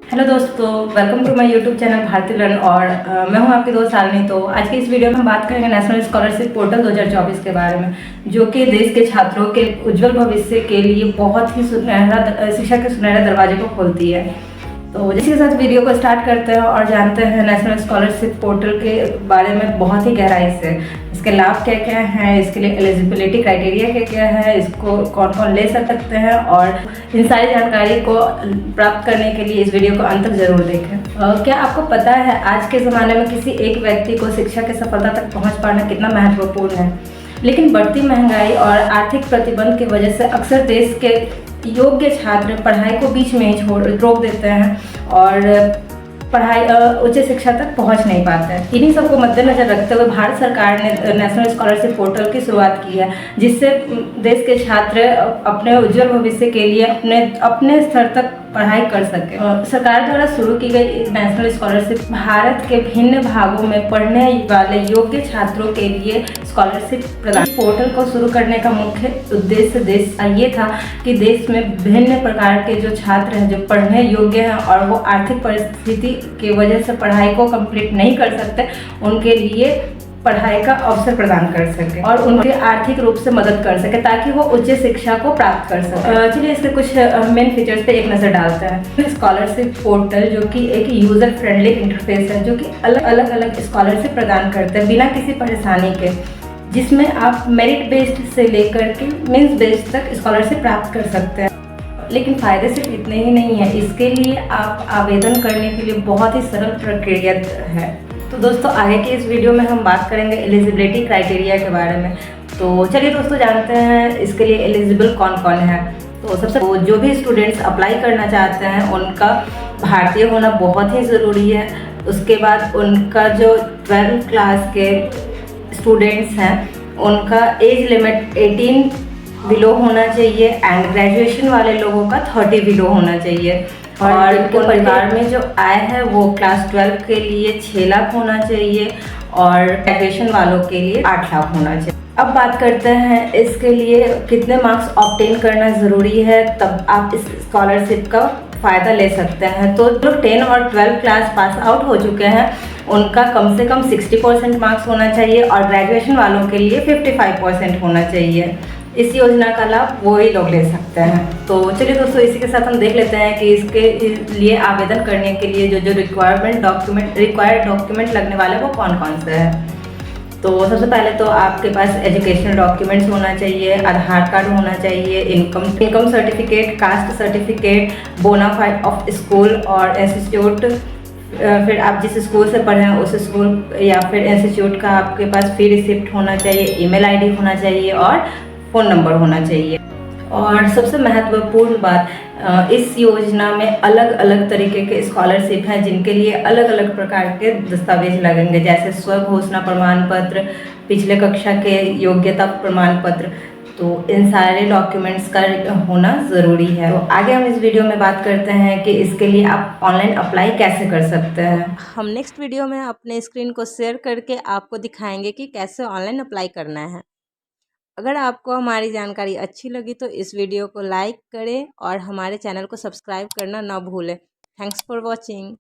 Hello दोस्तों, welcome to my YouTube channel Bharti Learn और मैं हूं आपकी दोस्त शालिनी। तो आज की इस वीडियो में हम बात करेंगे नेशनल स्कॉलरशिप पोर्टल 2024 के बारे में, जो कि देश के छात्रों के उज्जवल भविष्य के लिए बहुत ही सुनहरा शिक्षा के सुनहरे दरवाजे को खोलती है। तो इसी के साथ वीडियो को स्टार्ट करते हैं और जानते हैं नेशनल स्कॉलरशिप पोर्टल के बारे में बहुत ही गहराई से। इसके लाभ क्या क्या हैं, इसके लिए एलिजिबिलिटी क्राइटेरिया क्या क्या है, इसको कौन कौन ले सकते हैं, और इन सारी जानकारी को प्राप्त करने के लिए इस वीडियो को अंत तक जरूर देखें। क्या आपको पता है आज के ज़माने में किसी एक व्यक्ति को शिक्षा की सफलता तक पहुँच पाना कितना महत्वपूर्ण है? लेकिन बढ़ती महंगाई और आर्थिक प्रतिबंध की वजह से अक्सर देश के योग्य छात्र पढ़ाई को बीच में ही रोक देते हैं और पढ़ाई उच्च शिक्षा तक पहुंच नहीं पाते हैं। इन्हीं सबको मद्देनजर रखते हुए भारत सरकार ने नेशनल स्कॉलरशिप पोर्टल की शुरुआत की है, जिससे देश के छात्र अपने उज्जवल भविष्य के लिए अपने स्तर तक पढ़ाई कर सके। सरकार द्वारा शुरू की गई नेशनल स्कॉलरशिप भारत के भिन्न भागों में पढ़ने वाले योग्य छात्रों के लिए स्कॉलरशिप प्रदान। पोर्टल को शुरू करने का मुख्य उद्देश्य ये था कि देश में भिन्न प्रकार के जो छात्र हैं, जो पढ़ने योग्य हैं और वो आर्थिक परिस्थिति की वजह से पढ़ाई को कंप्लीट नहीं कर सकते, उनके लिए पढ़ाई का अवसर प्रदान कर सके और उनके आर्थिक रूप से मदद कर सके, ताकि वो उच्च शिक्षा को प्राप्त कर सके। चलिए इसके कुछ मेन फीचर्स पे एक नज़र डालते हैं। स्कॉलरशिप पोर्टल जो कि एक यूज़र फ्रेंडली इंटरफेस है, जो कि अलग अलग स्कॉलरशिप प्रदान करते हैं बिना किसी परेशानी के, जिसमें आप मेरिट बेस्ड से लेकर के मीन्स बेस्ड तक स्कॉलरशिप प्राप्त कर सकते हैं। लेकिन फ़ायदे सिर्फ इतने ही नहीं है, इसके लिए आप आवेदन करने के लिए बहुत ही सरल प्रक्रिया है। तो दोस्तों, आगे की इस वीडियो में हम बात करेंगे एलिजिबिलिटी क्राइटेरिया के बारे में। तो चलिए दोस्तों, जानते हैं इसके लिए एलिजिबल कौन कौन है। तो सबसे जो भी स्टूडेंट्स अप्लाई करना चाहते हैं, उनका भारतीय होना बहुत ही ज़रूरी है। उसके बाद उनका जो 12th क्लास के स्टूडेंट्स हैं, उनका एज लिमिट 18 बिलो होना चाहिए एंड ग्रेजुएशन वाले लोगों का 30 बिलो होना चाहिए। और उनके परिवार में जो आय है वो क्लास 12 के लिए 6 लाख होना चाहिए और ग्रेजुएशन वालों के लिए 8 लाख होना चाहिए। अब बात करते हैं इसके लिए कितने मार्क्स ऑब्टेन करना ज़रूरी है, तब आप इस स्कॉलरशिप का फ़ायदा ले सकते हैं। तो जो 10 और 12 क्लास पास आउट हो चुके हैं, उनका कम से कम 60% मार्क्स होना चाहिए और ग्रेजुएशन वालों के लिए 55% होना चाहिए। इस योजना का लाभ वो ही लोग ले सकते हैं। तो चलिए दोस्तों, इसी के साथ हम देख लेते हैं कि इसके लिए आवेदन करने के लिए जो रिक्वायर्ड डॉक्यूमेंट लगने वाले वो कौन कौन से हैं। तो सबसे पहले तो आपके पास एजुकेशनल डॉक्यूमेंट्स होना चाहिए, आधार कार्ड होना चाहिए, income certificate, caste certificate, bonafide of school और इंस्टीट्यूट, फिर आप जिस स्कूल से पढ़े हैं उस स्कूल या फिर इंस्टीट्यूट का आपके पास फी रिसिप्ट होना चाहिए, ईमेल आईडी होना चाहिए और फ़ोन नंबर होना चाहिए। और सबसे महत्वपूर्ण बात, इस योजना में अलग अलग तरीके के स्कॉलरशिप हैं, जिनके लिए अलग अलग प्रकार के दस्तावेज लगेंगे, जैसे स्व घोषणा प्रमाण पत्र, पिछले कक्षा के योग्यता प्रमाण पत्र। तो इन सारे डॉक्यूमेंट्स का होना ज़रूरी है। तो आगे हम इस वीडियो में बात करते हैं कि इसके लिए आप ऑनलाइन अप्लाई कैसे कर सकते हैं। हम नेक्स्ट वीडियो में अपने स्क्रीन को शेयर करके आपको दिखाएंगे कि कैसे ऑनलाइन अप्लाई करना है। अगर आपको हमारी जानकारी अच्छी लगी तो इस वीडियो को लाइक करें और हमारे चैनल को सब्सक्राइब करना ना भूलें। Thanks for watching.